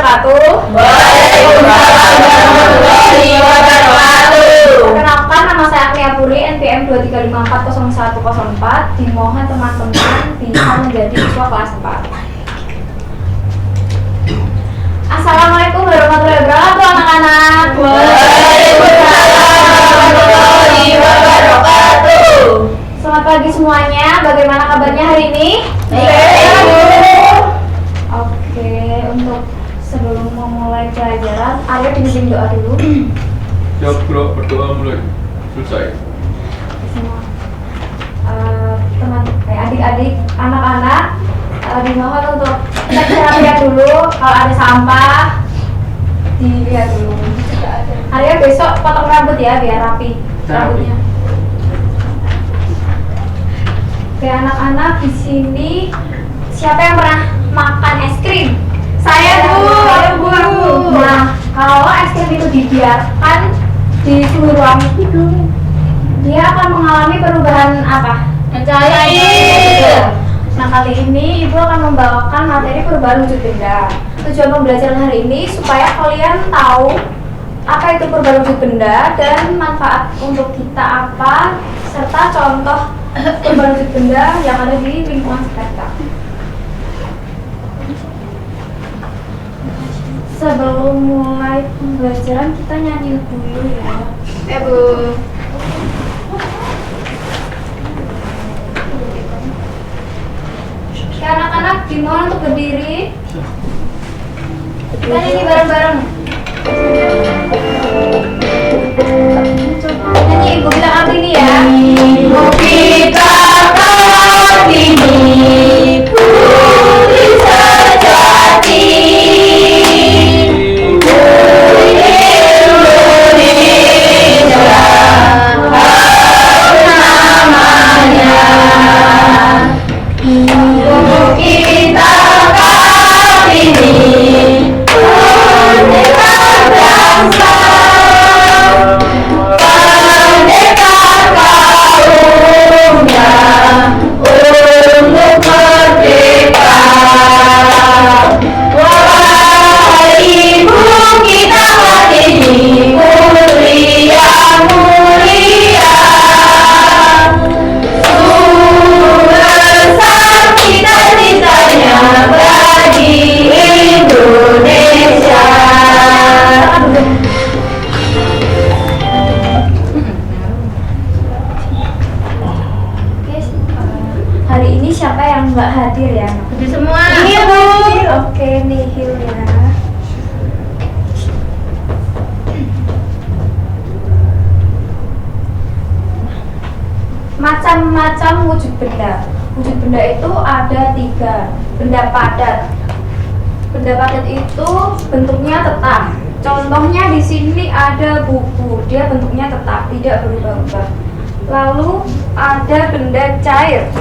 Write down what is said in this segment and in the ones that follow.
wabarakatuh. Waalaikumsalam warahmatullahi wabarakatuh. Perkenalkan, nama saya Agnia Puri, NPM 235400104. Dimohon teman-teman bisa menjadi siswa kelas 4. Assalamualaikum warahmatullahi wabarakatuh, anak-anak. Waalaikumsalam warahmatullahi wabarakatuh. Selamat pagi semuanya. Bagaimana kabarnya hari ini? Oke, untuk sebelum memulai pelajaran, ayo dibimbing doa dulu. Siap bro, berdoa mulai. Selesai. Semua adik-adik, anak-anak, dimohon untuk cek lihat dulu kalau ada sampah, dilihat dulu. Arya besok potong rambut ya biar rapi rambutnya. Oke, anak-anak, di sini siapa yang pernah makan es krim? Saya, Bu. Nah, kalau es krim itu dibiarkan di suhu ruang itu, dia akan mengalami perubahan apa? Mencair. Nah, kali ini Ibu akan membawakan materi perubahan wujud benda. Tujuan pembelajaran hari ini supaya kalian tahu apa itu perubahan wujud benda dan manfaat untuk kita apa, serta contoh perubahan wujud benda yang ada di lingkungan sekitar kita. Sebelum mulai pembelajaran kita nyanyi dulu ya. Bu. Oke, anak-anak dimohon untuk berdiri. Kita nyanyi bareng-bareng. Nyanyi Ibu kita Kartini ya. Ibu kita Kartini, putri sejati. Hari ini siapa yang nggak hadir ya? Hadir semua. Iya, Bu. Oke, nihil ya. Macam-macam wujud benda. Wujud benda itu ada 3. Benda padat. Benda padat itu bentuknya tetap. Contohnya di sini ada buku. Dia bentuknya tetap, tidak berubah-ubah. Lalu ada benda cair.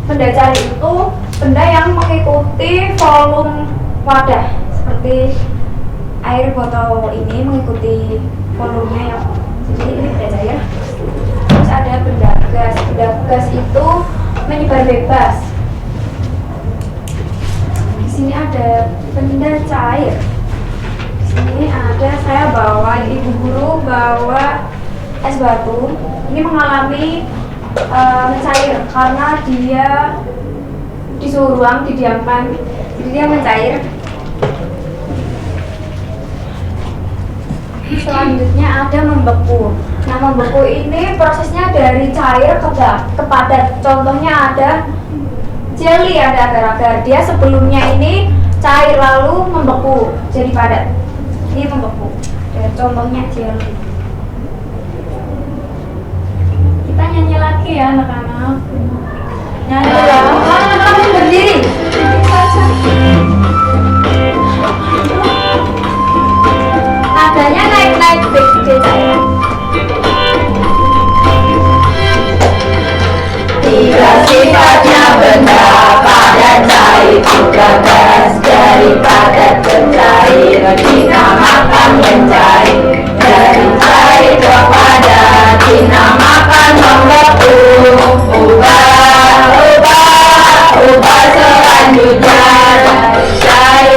Benda cair itu benda yang mengikuti volume wadah, seperti air botol ini mengikuti volumenya ya. Jadi ini benda cair. Terus ada benda gas. Benda gas itu menyebar bebas. Di sini ada benda cair. Di sini ada, saya bawa, Ibu Guru bawa es batu. Ini mengalami mencair karena dia di suhu ruang didiamkan, jadi dia mencair. Selanjutnya ada membeku. Nah, membeku ini prosesnya dari cair ke padat. Contohnya ada jelly, ada agar-agar. Dia sebelumnya ini cair lalu membeku jadi padat. Ini membeku. Dan contohnya jelly. Kita nyanyi lagi ya anak-anak. Nyanyi ya. Kamu berdiri. Nadanya naik-naik gede saya. Tiga sifatnya benda padat cair, juga gas dari padat ke cair, dinamakan mencair. Dari cair ke padat dinamakan membeku. Ubah selanjutnya dari cair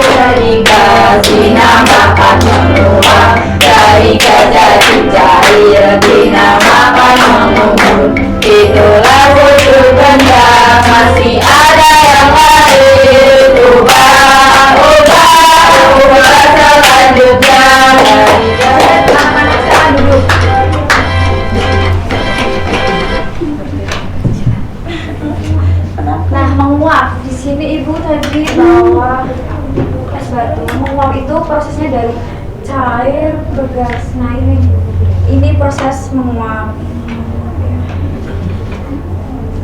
batu. Menguap itu prosesnya dari cair ke gas. Nah ini proses menguap.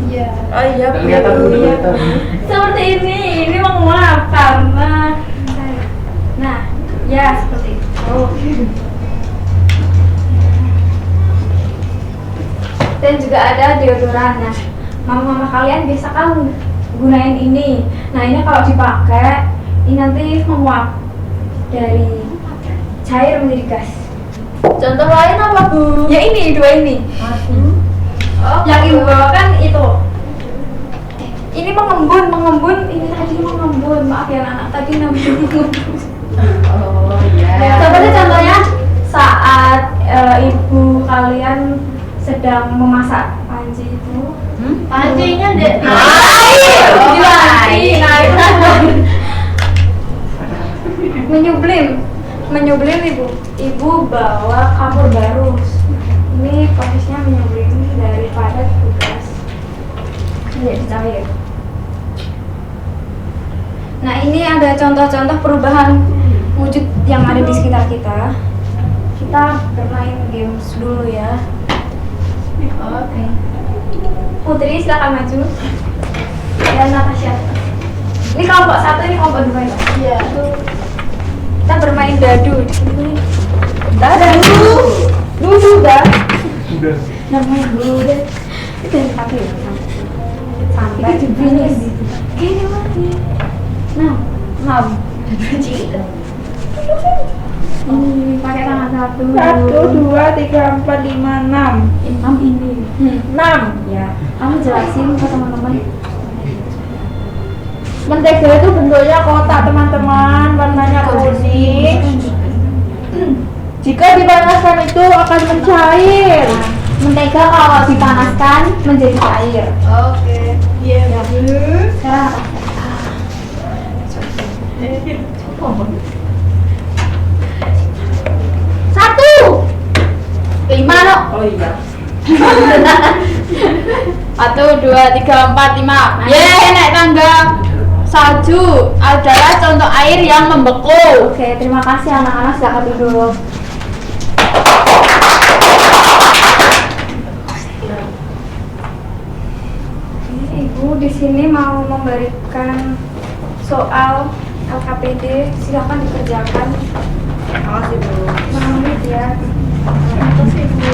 Iya. Oh iya, Kelihatan dulu, kelihatan. Seperti ini menguap karena cair. Nah, ya seperti itu. Dan juga ada deodoran. Nah, mama-mama kalian biasa kan gunain ini. Nah, ini kalau dipakai, ini nanti menguap dari cair menjadi gas. Contoh lain apa, Bu? Ya ini, dua ini. Oh, Yang ibu bawakan itu. Ini mengembun, ini tadi mengembun. Maaf ya anak tadi namanya mengembun. Oh iya. Seperti contohnya saat ibu kalian sedang memasak panci itu. Pancinya dek. Air! Oh, Dilanti. Nah, itu air. menyublim ibu bawa kapur barus. Ini prosesnya menyublim dari padat ke gas menjadi cair. Nah, ini ada contoh-contoh perubahan wujud yang ada di sekitar kita. Kita bermain games dulu ya. Oke. Putri silakan maju. Dan Natasha. Ini kelompok satu, ini kelompok dua ya. Iya. Kita bermain dadu di sini. Dadu. Dulu dah. Udah. Namanya dulu deh. Itu yang dipakai ya. Sampai di finish. Gini lagi. Nah, ini pakai tangan satu. 1, 2, 3, 4, 5, 6. 6 ini. 6. Ya, kamu jelasin ke teman-teman. Mentega itu bentuknya kotak, teman-teman, warnanya kuning. Jika dipanaskan itu akan mencair. Mentega kalau dipanaskan menjadi cair. Oke. Iya. Sekarang apa? Satu. 5 loh. Oh iya. 1, 2, 3, 4, 5. Yeay, naik tangga. Salju adalah contoh air yang membeku. Oke, terima kasih anak-anak, silakan duduk. Ibu di sini mau memberikan soal LKPD, silakan dikerjakan. Makasih, Bu. Menit ya. Makasih Bu.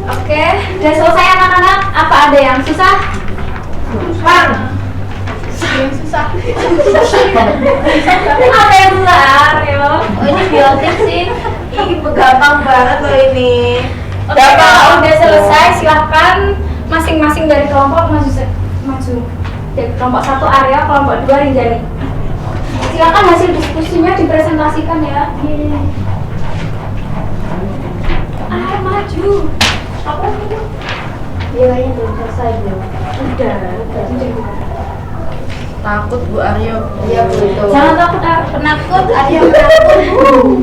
Oke, udah selesai anak-anak. Apa ada yang susah? Bang. Yang susah. Apa yang susah, Aryo? Oh, ini biotik sih. Ini gampang banget loh ini. Oke, kalau udah selesai silahkan masing-masing dari kelompok maju. Dari kelompok 1 Aryo, kelompok 2 Rinjani. Silakan hasil diskusinya dipresentasikan ya. Maju. Apa itu? Nilainya belum selesai belum? Udah. Takut Bu Aryo. Iya betul. Jangan takut, penakut, Aryo penakut.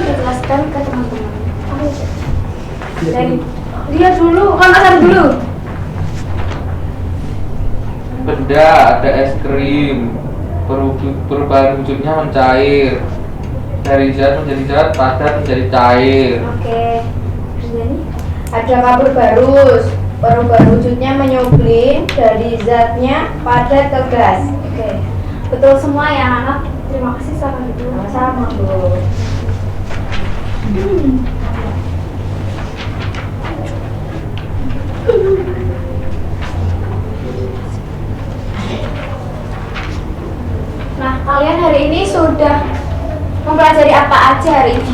Jelaskan ke teman-teman. Dari dia dulu, kan asal dulu. Benda ada es krim. Perubahan wujudnya mencair. Dari zat menjadi zat, padat menjadi cair. Oke. Rinjani. Ada kapur barus. Perubahan wujudnya menyublim dari zatnya padat ke gas. Oke. Betul semua ya anak-anak. Terima kasih sama ibu. Sama Bu. Nah, kalian hari ini sudah mempelajari apa aja hari ini?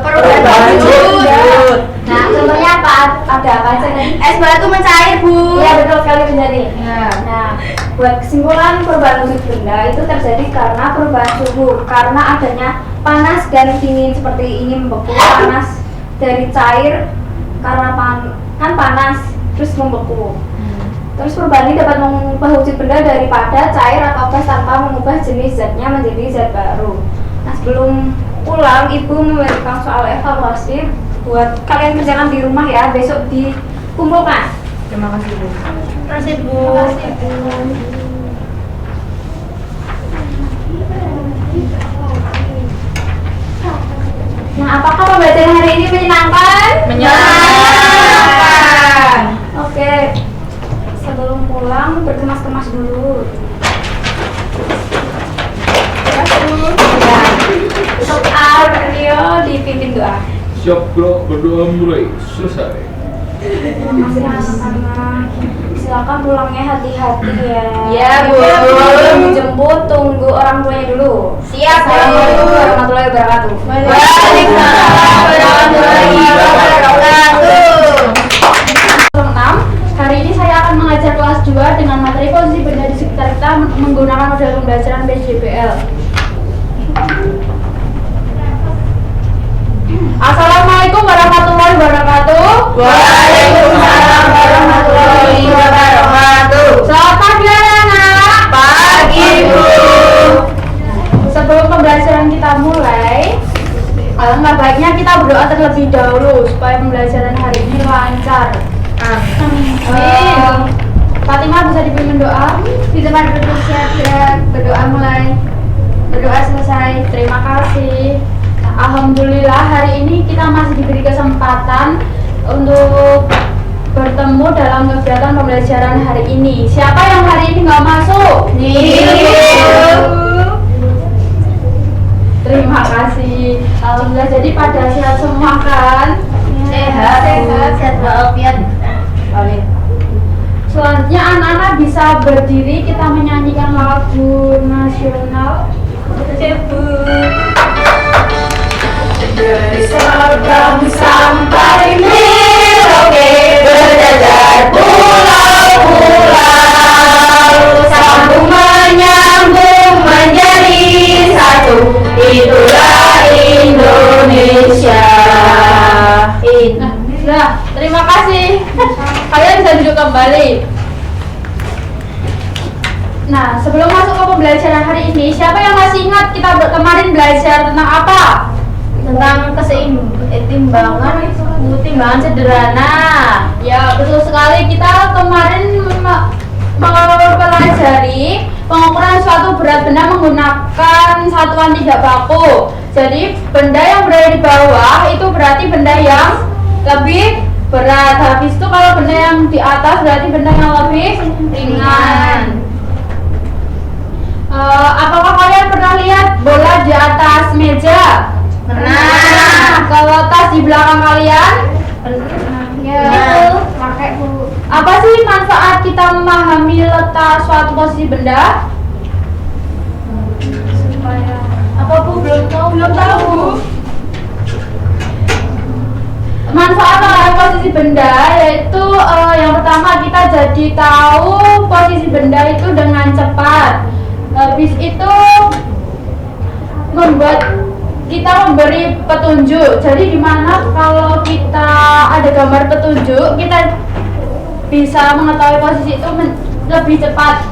Perubahan wujud. Nah, contohnya apa? Ada apa aja nih? Es batu mencair Bu. Iya, betul sekali Rinjani. Ya. Nah, buat kesimpulan perubahan wujud benda itu terjadi karena perubahan suhu, karena adanya panas dan dingin seperti ini membeku, panas dari cair karena kan panas terus membeku. Terus perubahan ini dapat mengubah wujud benda dari padat, cair, atau gas tanpa mengubah jenis zatnya menjadi zat baru. Nah, sebelum pulang, Ibu memberikan soal evaluasi buat kalian kerjakan di rumah ya, besok dikumpulkan. Terima kasih Bu. Terima kasih Bu. Nah, apakah pembelajaran hari ini menyenangkan? Menyenangkan. Oke. Sebelum pulang berkemas-kemas dulu. Ya, untuk Aryo dipimpin doa. Siap bro, berdoa mulai selesai. Terima kasih anak-anak. Silakan pulangnya hati-hati ya. Iya, Bu. Sebelum dijemput tunggu orang tuanya dulu. Siap, Bu. Assalamualaikum warahmatullahi wabarakatuh. Waalaikumsalam warahmatullahi wabarakatuh. 6. Hari ini saya akan mengajar kelas 2 dengan materi posisi benda di sekitar kita menggunakan model pembelajaran PJBL. Assalamualaikum warahmatullahi wabarakatuh. Waalaikumsalam warahmatullahi wabarakatuh. Selamat pagi anak-anak. Pagi, Bu. Sebelum pembelajaran kita mulai, alangkah baiknya kita berdoa terlebih dahulu supaya pembelajaran hari ini lancar. Amin. Fatimah bisa dipimpin doa. Di tempat duduk siap berdoa mulai. Berdoa selesai. Terima kasih. Alhamdulillah hari ini kita masih diberi kesempatan untuk bertemu dalam kegiatan pembelajaran hari ini. Siapa yang hari ini nggak masuk? Terima kasih. Alhamdulillah, jadi pada sehat semua kan? Sehat walafiat. Amin. Selanjutnya anak-anak bisa berdiri, kita menyanyikan lagu nasional. Dari Sabang sampai Merauke berjajar pulau-pulau, sambung menyambung menjadi satu, itulah Indonesia. Nah, sudah, terima kasih. Kalian bisa duduk kembali. Nah, sebelum masuk ke pembelajaran hari ini, siapa yang masih ingat kita kemarin belajar tentang apa? Tentang timbangan sederhana. Ya, betul sekali. Kita kemarin mempelajari pengukuran suatu berat benda menggunakan satuan tidak baku. Jadi, benda yang berada di bawah itu berarti benda yang lebih berat. Habis itu kalau benda yang di atas berarti benda yang lebih ringan. Apakah kalian pernah lihat bola di atas meja? Pernah. Kalau tas di belakang kalian? Ya. Pakai Bu. Apa sih manfaat kita memahami letak suatu posisi benda? Supaya apa Bu? Belum tahu. Manfaat memahami posisi benda yaitu yang pertama kita jadi tahu posisi benda itu dengan cepat. Habis itu membuat kita memberi petunjuk. Jadi dimana kalau kita ada gambar petunjuk, kita bisa mengetahui posisi itu lebih cepat.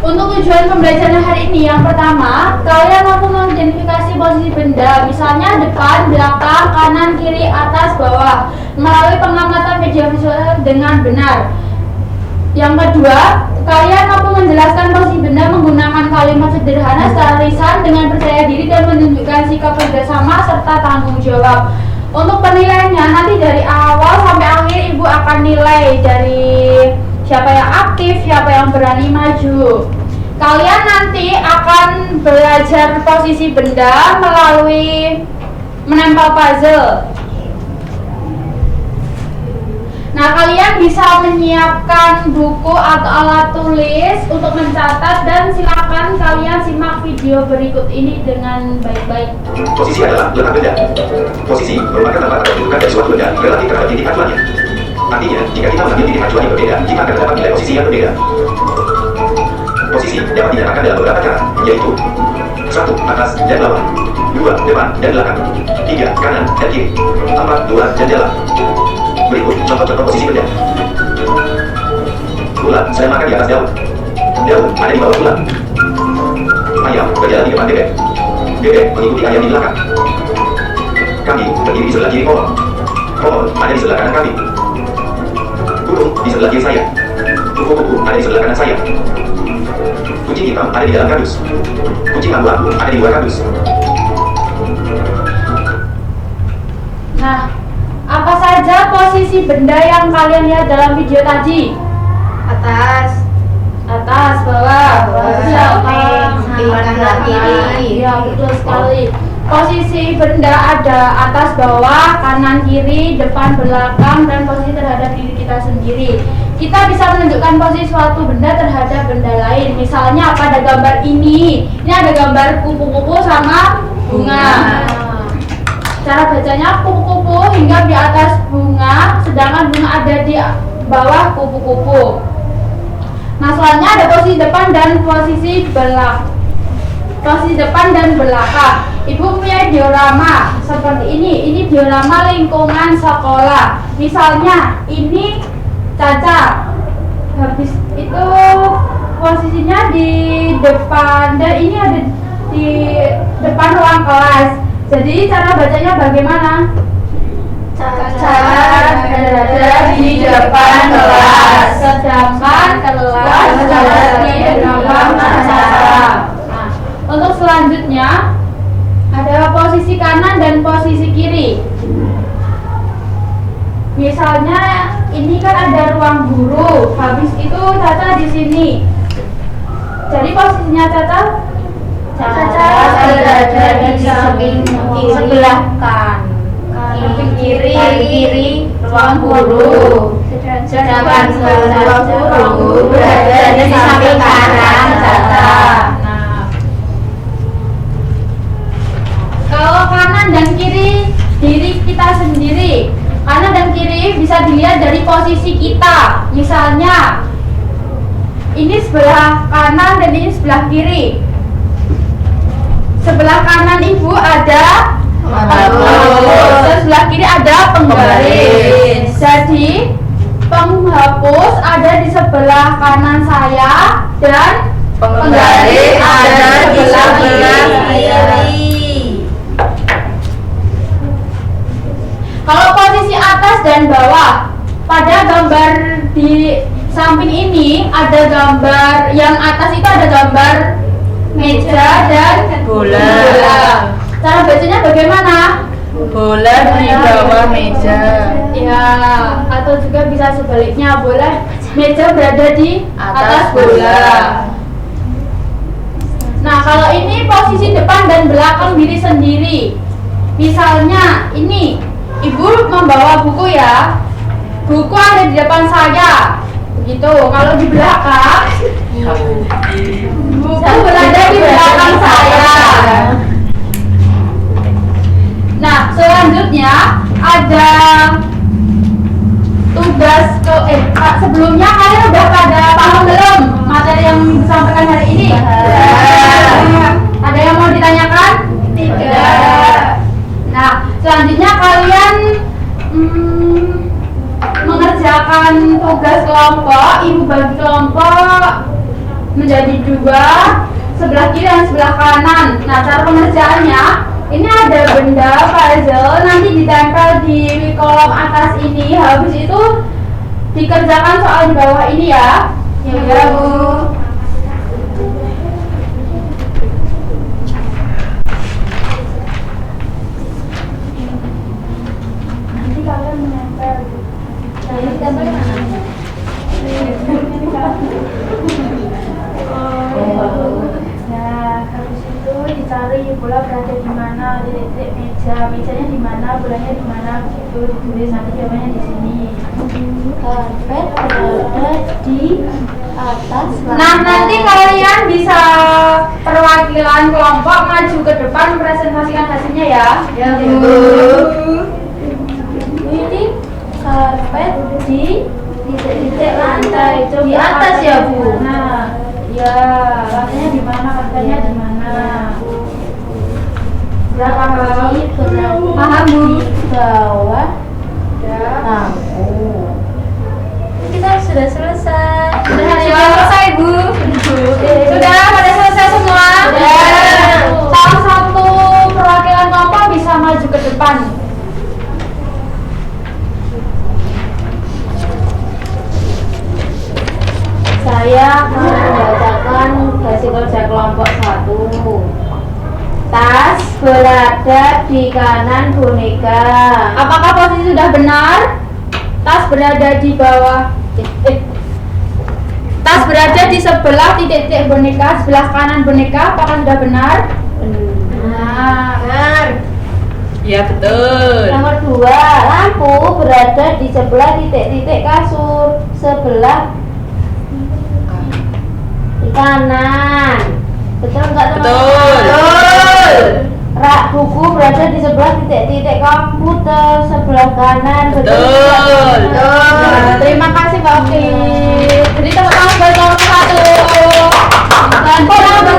Untuk tujuan pembelajaran hari ini, yang pertama, kalian mampu mengidentifikasi posisi benda, misalnya depan, belakang, kanan, kiri, atas, bawah, melalui pengamatan media visual dengan benar. Yang kedua, kalian mampu menjelaskan posisi benda menggunakan kalimat sederhana secara lisan dengan percaya diri dan menunjukkan sikap kerjasama serta tanggung jawab. Untuk penilaiannya, nanti dari awal sampai akhir Ibu akan nilai dari siapa yang aktif, siapa yang berani maju. Kalian nanti akan belajar posisi benda melalui menempel puzzle. Nah, kalian bisa menyiapkan buku atau alat tulis untuk mencatat dan silakan kalian simak video berikut ini dengan baik-baik. Posisi adalah letak benda. Posisi merupakan tempat atau kedudukan dari suatu benda relatif terhadap titik acuannya. Artinya, jika kita mengambil titik acuan yang berbeda, kita akan mendapat nilai posisi yang berbeda. Posisi dapat dinyatakan dalam beberapa cara, yaitu 1. Atas dan bawah, 2. Depan dan belakang, 3. Kanan dan kiri, 4. Luar dan dalam. Contoh posisi kerja. Ular sedang makan di atas daun. Daun ada di bawah ular. Ayam berjalan di depan bebek. Bebek mengikuti ayam di belakang. Kambing berdiri di sebelah kiri pohon. Pohon ada di sebelah kanan kambing. Burung di sebelah kiri saya. Kupu-kupu ada di sebelah kanan saya. Kucing hitam ada di dalam kardus. Kucing lambu-lambu ada di luar kardus. Nah, apa saja posisi benda yang kalian lihat dalam video tadi? Atas, Bawah, samping, kanan, kiri. Ya, betul sekali. Posisi benda ada atas, bawah, kanan, kiri, depan, belakang, dan posisi terhadap diri kita sendiri. Kita bisa menunjukkan posisi suatu benda terhadap benda lain. Misalnya pada gambar ini ada gambar kupu-kupu sama bunga. Cara bacanya kupu-kupu hingga di atas bunga, sedangkan bunga ada di bawah kupu-kupu. Nah, soalnya ada posisi depan dan posisi belakang. Posisi depan dan belakang. Ibu punya diorama seperti ini. Ini diorama lingkungan sekolah. Misalnya ini Caca. Habis itu posisinya di depan dan ini ada di depan ruang kelas. Jadi cara bacanya bagaimana? Caca berada di depan kelas, sedangkan kelas berada di belakang Caca. Nah, untuk selanjutnya ada posisi kanan dan posisi kiri. Misalnya ini kan ada ruang guru, habis itu Caca di sini. Jadi posisinya Caca berada di samping sebelah samping kiri ruang guru, sedangkan ruang guru berada di samping kanan Caca. Nah, kalau kanan dan kiri diri kita sendiri, kanan dan kiri bisa dilihat dari posisi kita. Misalnya ini sebelah kanan dan ini sebelah kiri. Sebelah kanan ibu ada penghapus, sebelah kiri ada penggaris. Jadi penghapus ada di sebelah kanan saya dan penggaris ada di sebelah kiri. Kalau posisi atas dan bawah, pada gambar di samping ini ada gambar yang atas itu ada gambar meja dan bola. Cara bacanya bagaimana? Bola di bawah meja. Ya, atau juga bisa sebaliknya, bola meja berada di atas bola. Nah, kalau ini posisi depan dan belakang diri sendiri. Misalnya ini ibu membawa buku ya. Buku ada di depan saya. Begitu. Kalau di belakang buku berada di belakang saya. Nah, selanjutnya ada tugas sebelumnya kalian udah pada paham belum materi yang disampaikan hari ini? Ada yang mau ditanyakan? Tidak. Nah, selanjutnya kalian mengerjakan tugas kelompok. Ibu bagi kelompok menjadi 2, sebelah kiri dan sebelah kanan. Nah, cara pengerjaannya ini ada benda puzzle nanti ditempel di kolom atas ini. Habis itu dikerjakan soal di bawah ini ya. Ya, Bu. Nanti kalian menempel. Nah, ditempel di mana? Nah, habis itu dicari bola berada di mana, di titik meja, mejanya di mana, bolanya di mana, begitu ditulis nanti jawabannya di sini. Karpet berada di atas. Nah, nanti kalian bisa perwakilan kelompok maju ke depan presentasikan hasilnya ya. Ya, Bu. Ini karpet di titik lantai di atas ya, Bu. Nah, ya, lantainya di mana, lantainya di mana? Paham, Bu? Di bawah lampu. sudah selesai. Sudah selesai, Bu. Sudah pada selesai semua. Salah satu perwakilan kelompok bisa maju ke depan. Saya akan membacakan hasil kerja kelompok 1. Tas berada di kanan boneka. Apakah posisi sudah benar? Tas berada di bawah. Tas berada di sebelah titik-titik boneka, sebelah kanan boneka. Apakah sudah benar? Benar. Iya betul. Nomor 2, lampu berada di sebelah titik-titik kasur, sebelah di kanan. Betul nggak teman-teman? Betul. Rak buku berada di sebelah titik-titik komputer, sebelah kanan. Betul. Nah, Terima kasih Mbak Oki. Jadi teman-teman buat kelompok 1 dan kelompok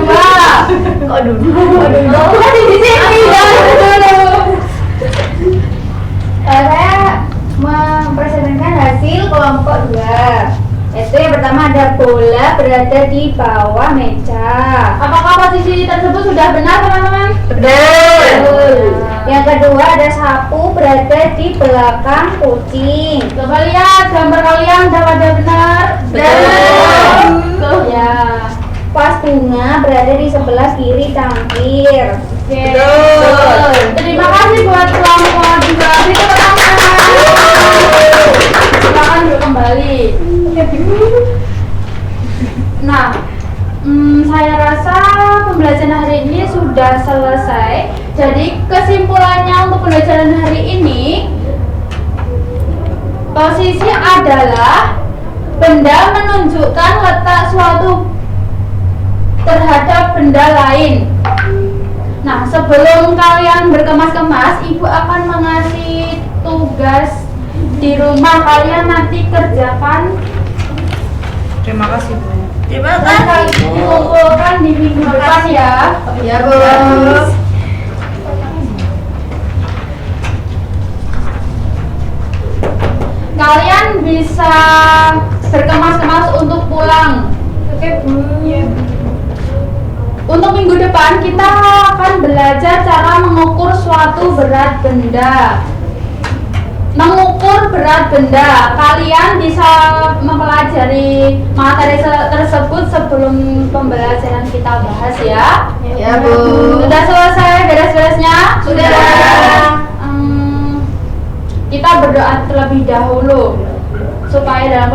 2. Kok dulu? Di sini dulu. Saya mempresentasikan hasil kelompok 2. Itu yang pertama ada bola berada di bawah meja. Apakah posisi tersebut sudah benar teman-teman? Betul. Yang kedua ada sapu berada di belakang kucing. Coba lihat gambar kalian sudah pada benar. Betul. Ya. Vas bunga berada di sebelah kiri cangkir. Oke. Betul. Terima kasih buat kelompok 2. Beri tepuk tangan. Silakan duduk kembali. Nah, saya rasa pembelajaran hari ini sudah selesai. Jadi kesimpulannya untuk pembelajaran hari ini, posisi adalah benda menunjukkan letak suatu terhadap benda lain. Nah, sebelum kalian berkemas-kemas, ibu akan mengasih tugas di rumah. Kalian nanti kerjakan. Terima kasih Bu. Terima kasih. Dikumpulkan di minggu depan ya. Ya, Bos. Kalian bisa berkemas-kemas untuk pulang. Oke, Bu. Untuk minggu depan kita akan belajar cara mengukur suatu berat benda. Mengukur berat benda. Kalian bisa mempelajari materi tersebut sebelum pembelajaran kita bahas ya. Ya, Bu. Sudah selesai beres-beresnya? Sudah. Kita berdoa terlebih dahulu supaya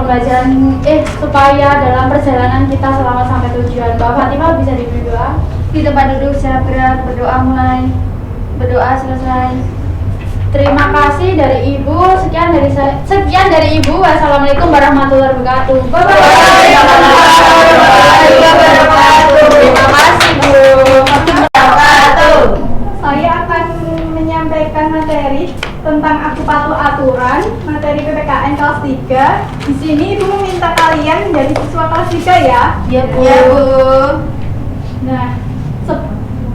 dalam perjalanan kita selamat sampai tujuan. Mbak Fatimah bisa diberi doa? Di tempat duduk secara berat, berdoa mulai, berdoa selesai. Terima kasih dari Ibu. Sekian dari Ibu. Wassalamualaikum warahmatullahi wabarakatuh. Bye bye. Terima kasih Bu. Saya akan menyampaikan materi tentang aku patuh aturan, materi PPKN kelas 3. Di sini Ibu meminta kalian menjadi siswa kelas 3 ya. Ya, Bu. Nah,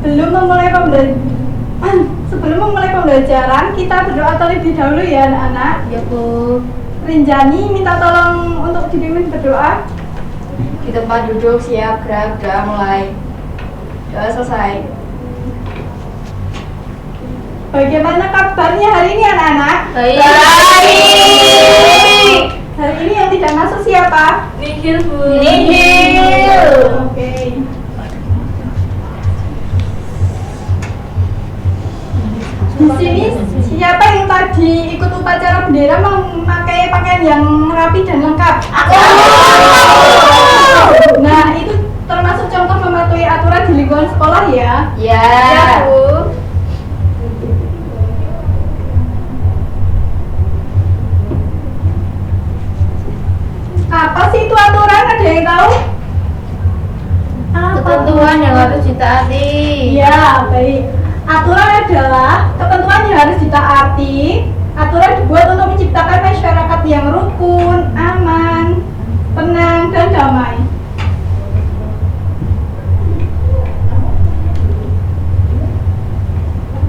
sebelum memulai pembelajaran, kita berdoa terlebih dahulu ya anak-anak. Ya, Bu. Rinjani minta tolong untuk dipimpin berdoa. Di tempat duduk siap, gerak, doa mulai. Doa selesai. Bagaimana kabarnya hari ini anak-anak? Baik. Hari ini yang tidak masuk siapa? Nihil Bu. Nihil. Oke. Di sini siapa yang tadi ikut upacara bendera memakai pakaian yang rapi dan lengkap? Aku. Nah, itu termasuk contoh mematuhi aturan di lingkungan sekolah ya. Ya. Bu. Apa sih itu aturan? Ada yang tahu? Ketentuan yang harus ditaati. Iya, baik. Aturan adalah ketentuan yang harus ditaati. Aturan dibuat untuk menciptakan masyarakat yang rukun, aman, tenang, dan damai.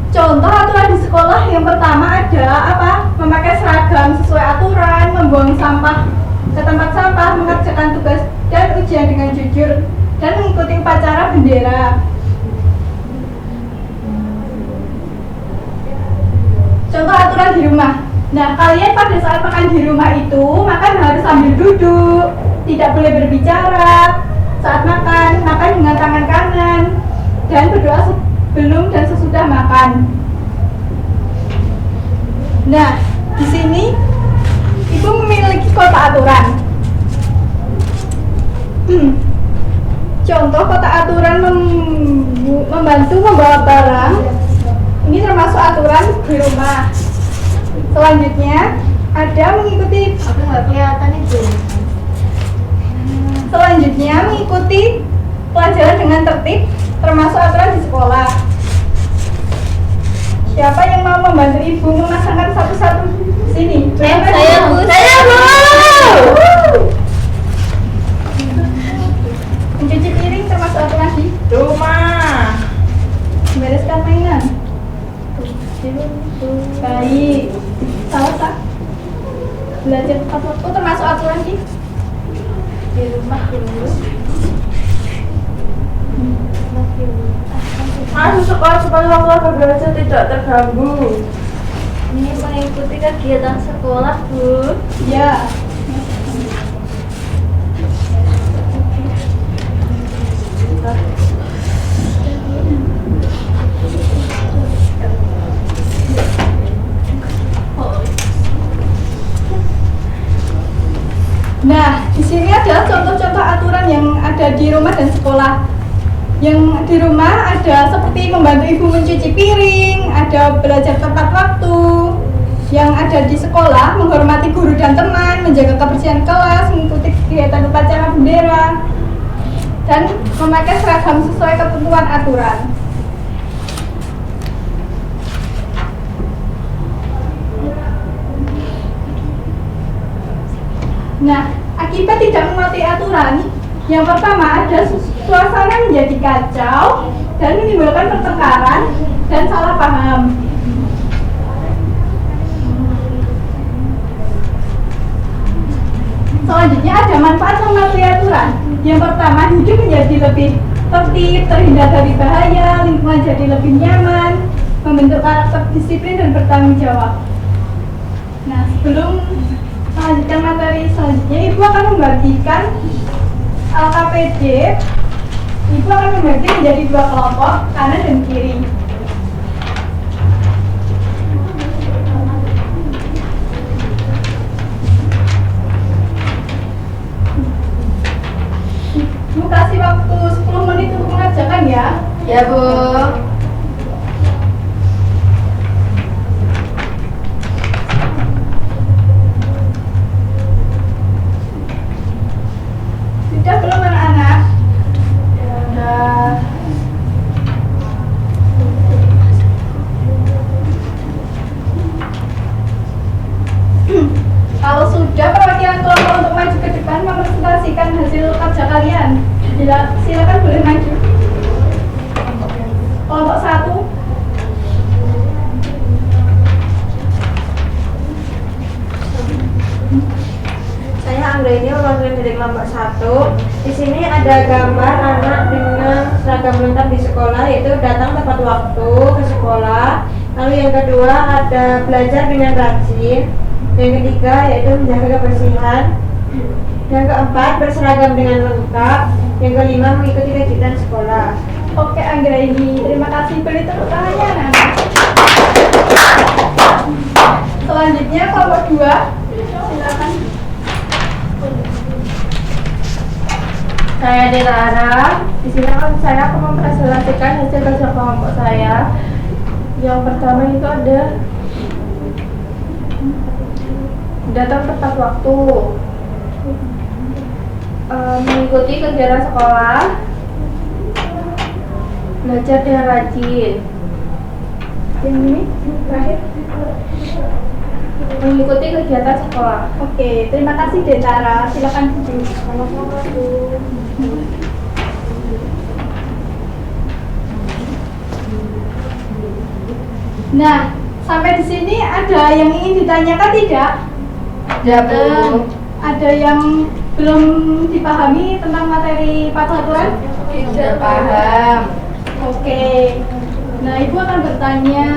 Contoh aturan di sekolah yang pertama ada apa? Memakai seragam sesuai aturan, membuang sampah ke upacara bendera. Contoh aturan di rumah. Nah, kalian pada saat makan di rumah itu makan harus sambil duduk, tidak boleh berbicara. Saat makan, makan dengan tangan kanan dan berdoa sebelum dan sesudah makan. Nah, di sini ibu memiliki kotak aturan. Contoh kotak aturan membantu membawa barang. Ini termasuk aturan di rumah. Selanjutnya ada mengikuti. Aku nggak kelihatan itu. Selanjutnya mengikuti pelajaran dengan tertib, termasuk aturan di sekolah. Siapa yang mau membantu ibu memasangkan satu-satu sini? Saya Bu. Mencuci piring termasuk aturan di Rumah. membereskan mainan. Baik. Salah. Belajar tepat waktu termasuk aturan di rumah dulu. Masuk sekolah supaya waktu belajar tidak terganggu. Ini mengikuti kegiatan sekolah, Bu. ya. Nah, di sini adalah contoh-contoh aturan yang ada di rumah dan sekolah. Yang di rumah ada seperti membantu ibu mencuci piring, ada belajar tepat waktu. Yang ada di sekolah menghormati guru dan teman, menjaga kebersihan kelas, mengikuti kegiatan upacara bendera, dan memakai seragam sesuai ketentuan aturan. Nah, akibat tidak mematuhi aturan, yang pertama ada suasana menjadi kacau dan menimbulkan pertengkaran dan salah paham. Selanjutnya ada manfaat mematuhi aturan. Yang pertama, hidup menjadi lebih tertib, terhindar dari bahaya, lingkungan jadi lebih nyaman, membentuk karakter disiplin dan bertanggung jawab. Nah, sebelum melanjutkan materi selanjutnya, Ibu akan membagikan LKPD. Ibu akan membagi menjadi dua kelompok, kanan dan kiri. Ibu kasih waktu 10 menit untuk mengerjakan ya. Ya, Bu. Sudah belum anak-anak? Udah. Kalau sudah, perwakilan kelompok untuk maju ke depan mempresentasikan hasil kerja kalian. Silakan boleh maju. Kelompok 1. Saya Anggreni, perwakilan dari kelompok 1. Di sini ada gambar anak dengan seragam lengkap di sekolah, yaitu datang tepat waktu ke sekolah. Lalu yang kedua ada belajar dengan rajin. Yang ketiga yaitu menjaga kebersihan. Yang keempat berseragam dengan lengkap. Yang kelima mengikuti kegiatan sekolah. Oke, Anggraini, terima kasih. Beri tepuk tangannya, anak-anak. Selanjutnya kelompok 2. Silakan. Saya Dera. Di sini saya akan mempresentasikan hasil kerja kelompok saya. Yang pertama itu ada datang tepat waktu, mengikuti kegiatan sekolah, belajar dengan rajin. Yang ini terakhir. Mengikuti kegiatan sekolah. Oke, terima kasih Detara. Silakan duduk. Nah, sampai di sini ada yang ingin ditanyakan tidak? Ya, Bu. Ada yang belum dipahami tentang materi patuh aturan? Tidak paham. Oke. Nah, Ibu akan bertanya.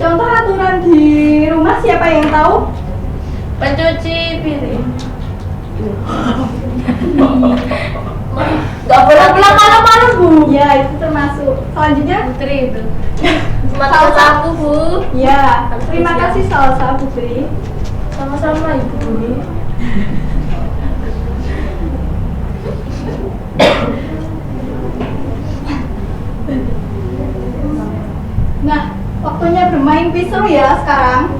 Contoh aturan di rumah siapa yang tahu? Pencuci piring. Gak boleh pulang malam-malam, Bu. Ya, itu termasuk. Selanjutnya, Putri itu. Cuma sapu, Bu. ya. Terima kasih Salsa Putri. Sama-sama Ibu. Nah, waktunya bermain kuis seru ya sekarang.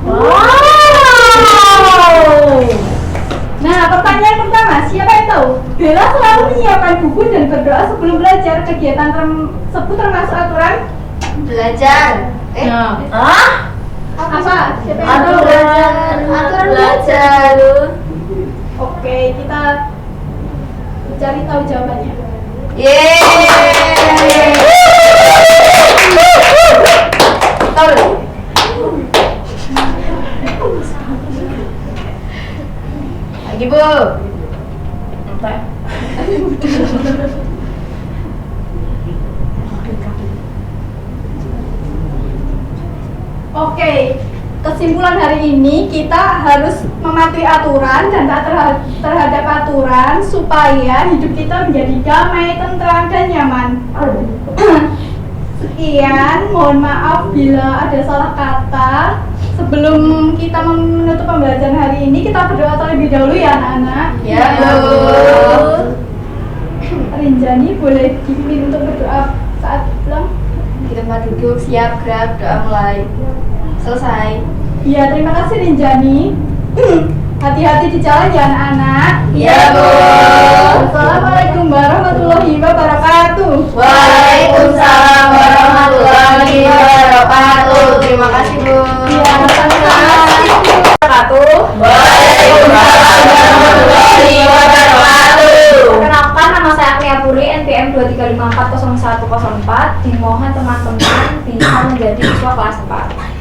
Nah, pertanyaan pertama, siapa yang tahu? Bella selalu menyiapkan buku dan berdoa sebelum belajar. Kegiatan tersebut termasuk aturan Belajar. apa? Siapa yang Aduh, tahu? aturan belajar. Oke, kita cari tahu jawabannya. Yeay. Betul. Lagi, Bu. Oke, kesimpulan hari ini kita harus mematuhi aturan dan taat terhadap aturan supaya hidup kita menjadi damai, tentram, dan nyaman. Sekian, mohon maaf bila ada salah kata. Sebelum kita menutup pembelajaran hari ini, kita berdoa terlebih dahulu ya anak-anak. Ya, Bu. Rinjani boleh dipimpin untuk berdoa saat pulang. Di tempat duduk, siap, gerak, doa mulai. Selesai. Ya, terima kasih Rinjani. Hati-hati di jalan ya anak-anak. Ya, Bu. Assalamualaikum warahmatullahi wabarakatuh. Waalaikumsalam warahmatullahi wabarakatuh. Terima kasih, Bu. Ya, sama-sama. Wabarakatuh. Waalaikumsalam warahmatullahi wabarakatuh. Perkenalkan, nama saya Agnia Puri, NPM 235400104. Dimohon teman-teman bisa menjadi siswa kelas 4.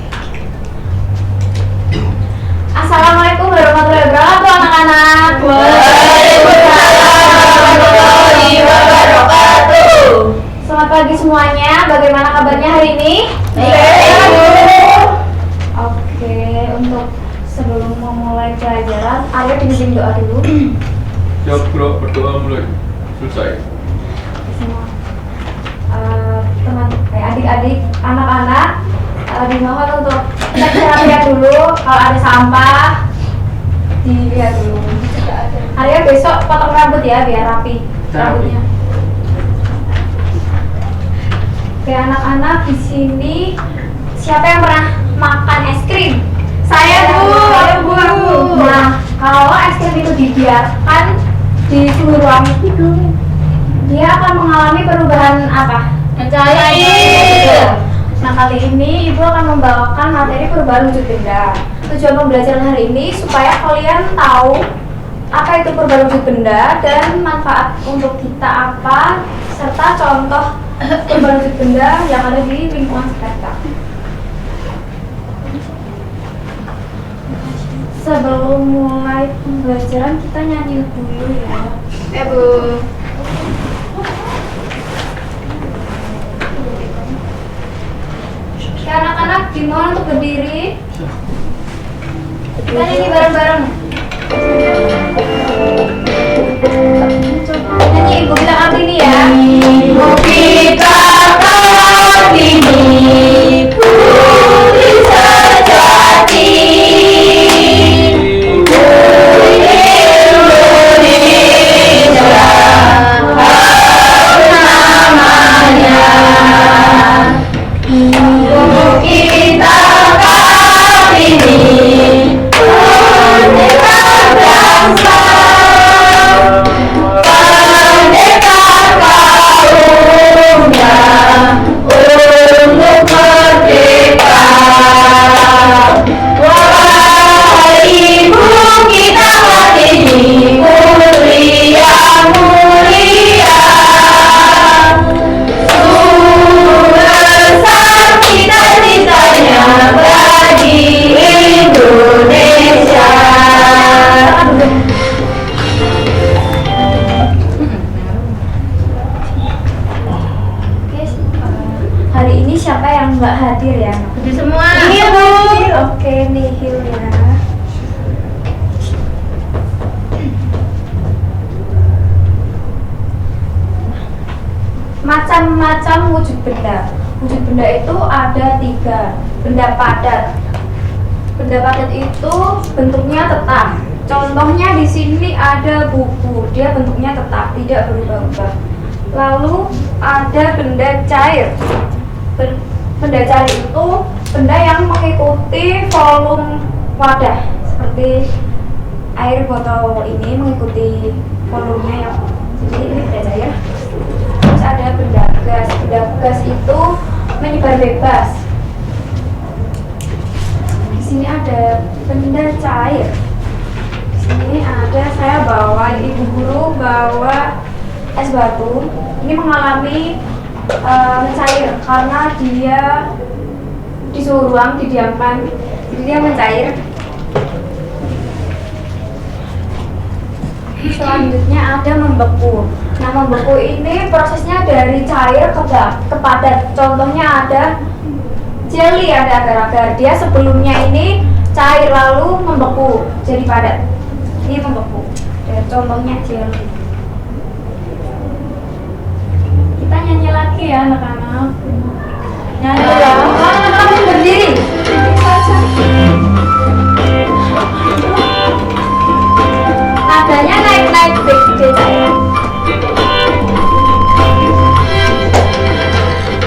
Assalamualaikum warahmatullahi wabarakatuh, anak-anak. Waalaikumsalam warahmatullahi wabarakatuh. Selamat pagi semuanya. Bagaimana kabarnya hari ini? Oke, untuk sebelum memulai pelajaran, ayo dibimbing doa dulu. Siap bro, berdoa mulai. Selesai. Semua adik-adik, anak-anak, dimohon untuk kita lihat dulu kalau ada sampah, dilihat dulu. Arya besok potong rambut ya biar rapi rambutnya. Oke, anak-anak, di sini siapa yang pernah makan es krim? Saya, Bu. Bu. Nah, kalau es krim itu dibiarkan di suhu ruang itu, dia akan mengalami perubahan apa? Mencair. Nah, kali ini Ibu akan membawakan materi perubahan wujud benda. Tujuan pembelajaran hari ini supaya kalian tahu apa itu perubahan wujud benda dan manfaat untuk kita apa, serta contoh perubahan wujud benda yang ada di lingkungan sekitar kita. Sebelum mulai pembelajaran kita nyanyi dulu ya. Bu. Oke, anak-anak dimohon untuk berdiri. Kita nyanyi bareng-bareng. Nyanyi Ibu Kita Kartini ya. Ibu kita Kartini, putri sejati. Kita Kartini, putri macam-macam wujud benda. Wujud benda itu ada 3. Benda padat. Benda padat itu bentuknya tetap. Contohnya di sini ada buku, dia bentuknya tetap, tidak berubah-ubah. Lalu ada benda cair. Benda cair itu benda yang mengikuti volume wadah, seperti air botol ini mengikuti volumenya, jadi ini benda cair. Terus ada benda gas. Benda gas itu menyebar bebas. Di sini ada benda cair. Ini ada, saya bawa, ibu guru bawa es batu. Ini mengalami mencair karena dia disuruh ruang, didiamkan, jadi dia mencair. Selanjutnya ada membeku. Nah, membeku ini prosesnya dari cair ke padat. Contohnya ada jelly, ada agar-agar. Dia sebelumnya ini cair lalu membeku jadi padat. Ini membeku. Dan contohnya jelly. Kita nyanyi lagi ya anak-anak. Nyanyi ya. Kamu berdiri. Nadanya naik-naik gede saya.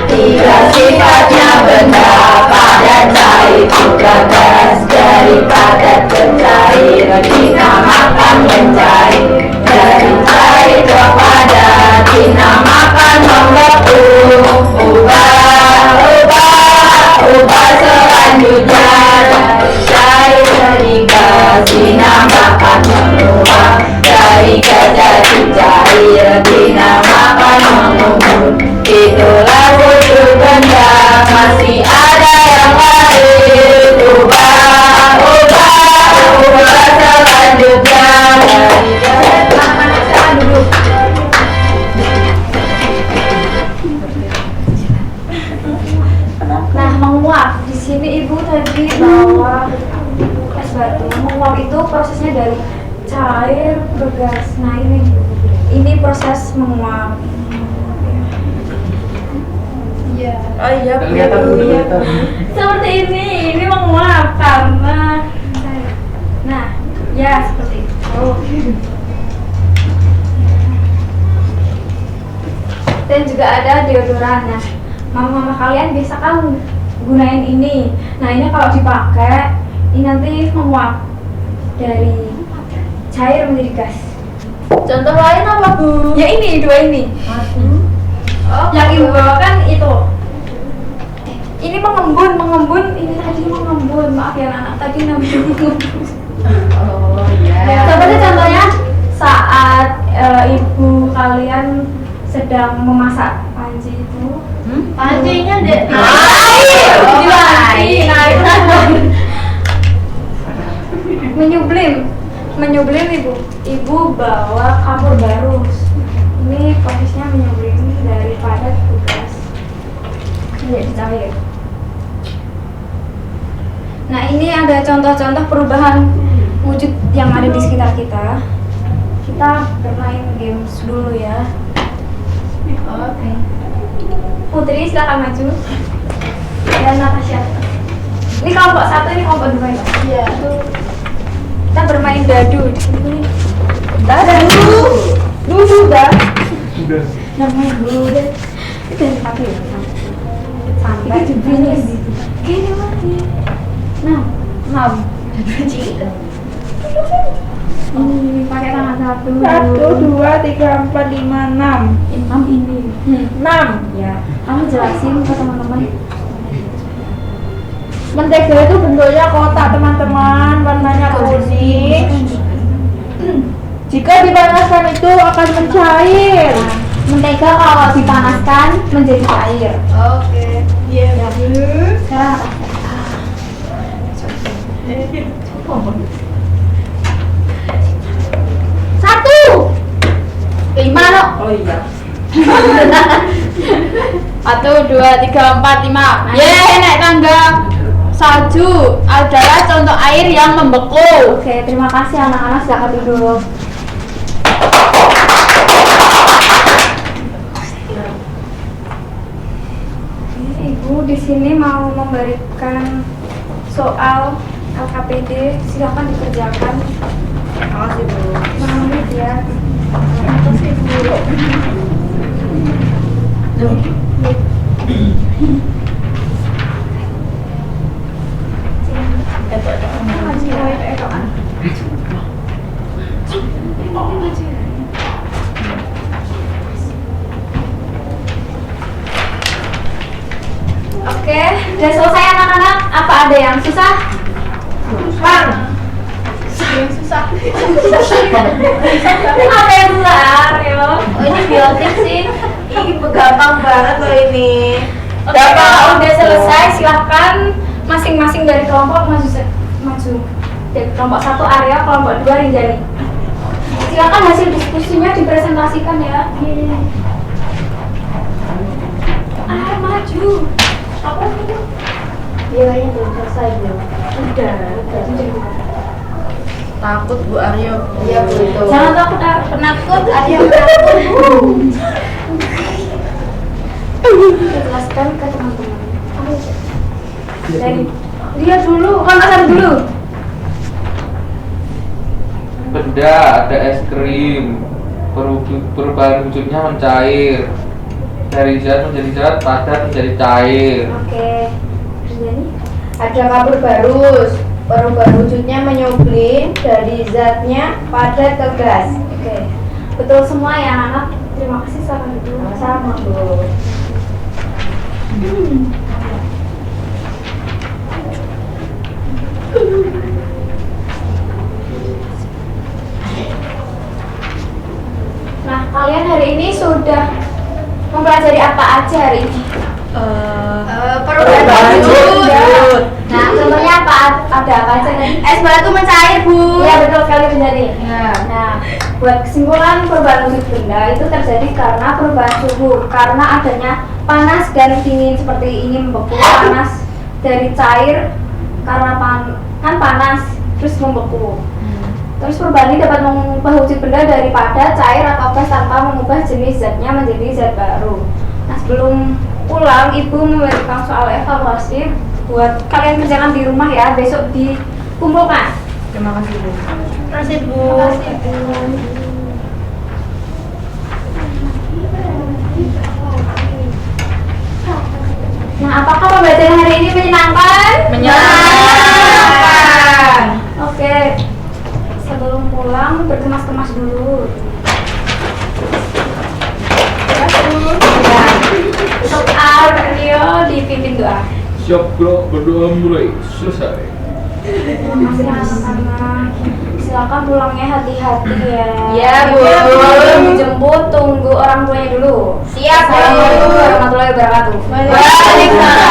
Tiga sifatnya benda padat cair juga gas, dari padat ke cair dinamakan mencair, dari cair ke padat dinamakan membeku. Ubah selanjutnya dari cair jadi gas dinamakan menguap, dari gas jadi cair dinamakan mengumpul. Itulah wujud benda, masih ada yang lain. Ubah selanjutnya dari Nah, menguap. Di sini ibu tadi bawa es batu. Menguap itu prosesnya dari cair ke gas. Nah, ini proses menguap. Iya. Oh iya, Kelihatan dulu. Seperti ini menguap karena cair. Nah, ya seperti itu. Dan juga ada deodoran. Nah, mama-mama kalian bisa kan gunain ini. Nah, ini kalau dipakai ini nanti menguap dari cair menjadi gas. Contoh lain apa, Bu? Ya ini, 2 ini. Oh, Yang ibu bawa kan itu. Ini mengembun, ini tadi mengembun. Maaf ya anak, tadi namanya mengembun. Oh iya. Seperti contohnya saat ibu kalian sedang memasak panci itu. Pancinya deh. Air! Nah, itu menyublim ibu. Ibu bawa kapur barus. Ini prosesnya menyublim dari padat ke gas menjadi cair. Nah, ini ada contoh-contoh perubahan wujud yang ada di sekitar kita. Kita bermain games dulu ya. Oke. Putri silakan maju. Dan Natasha. Ini kelompok 1, ini kelompok 2 ya. Iya. Kita bermain dadu di sini. Dadu. Dulu dah. Namanya dulu deh. Itu yang dipakai ya. Sampai finish. Gini lagi. Nah, 6. Ini pakai tangan 1. 1, 2, 3, 4, 5, 6. 6 ini. 6. Ya, kamu jelasin ke teman-teman. Mentega itu bentuknya kotak, teman-teman, warnanya kuning. Jika dipanaskan itu akan mencair. Mentega kalau dipanaskan menjadi cair. Oke. Iya. Sekarang satu, 5 loh. Oh iya. 1, 2, 3, 4, 5. Yeay, naik tangga. Salju adalah contoh air yang membeku. Oke, terima kasih anak-anak, silakan duduk. Bu, di sini mau memberikan soal LKPD, silakan dikerjakan. Makasih Bu. Menurut ya. Oke, udah selesai anak-anak. Apa ada yang susah? Bang. Yang susah. Apa yang susah, Aryo? Oh, ini biotik sih. Ini gampang banget loh ini. Oke, kalau udah selesai silahkan masing-masing dari kelompok maju. Dari kelompok 1 Arya, kelompok 2 Rinjani. Silakan hasil diskusinya dipresentasikan ya. Maju. Apa itu? Biayanya belum selesai belum? Udah. Takut Bu Aryo. Iya betul. Jangan takut, Penakut, ada yang penakut. jelaskan ke teman-teman. Dari dia dulu, kan asal dulu. Benda ada es krim, perubahan wujudnya mencair. Dari zat menjadi zat, padat menjadi cair. Oke. Rinjani. Ada kapur barus. Perubahan wujudnya menyublim dari zatnya padat ke gas. Oke. Betul semua ya anak-anak. Terima kasih sama dulu. Sama Bu. Nah, kalian hari ini sudah mempelajari apa aja hari ini? Perubahan wujud. Nah, contohnya apa? Ada apa aja nih? Es batu mencair Bu. Iya, betul sekali Rinjani. Ya. Nah, buat kesimpulan perubahan wujud benda itu terjadi karena perubahan suhu, karena adanya panas dan dingin seperti ini membeku, panas dari cair karena kan panas terus membeku. Terus perubahan ini dapat mengubah wujud benda dari padat, cair atau gas tanpa mengubah jenis zatnya menjadi zat baru. Nah, sebelum pulang ibu memberikan soal evaluasi buat kalian kerjakan di rumah ya, besok dikumpulkan. Terima kasih Bu. Terima kasih Bu. Terima kasih, Bu. Nah, apakah pembelajaran hari ini menyenangkan? Menyenangkan. Oke. Sebelum pulang berkemas-kemas dulu. Ya, untuk Aryo dipimpin doa. Siap bro, berdoa mulai selesai. Terima kasih anak-anak. Silakan pulangnya hati-hati ya. Iya, Bu. Sebelum dijemput tunggu orang tuanya dulu. Siap, Bu. Assalamualaikum warahmatullahi wabarakatuh. Waalaikumsalam.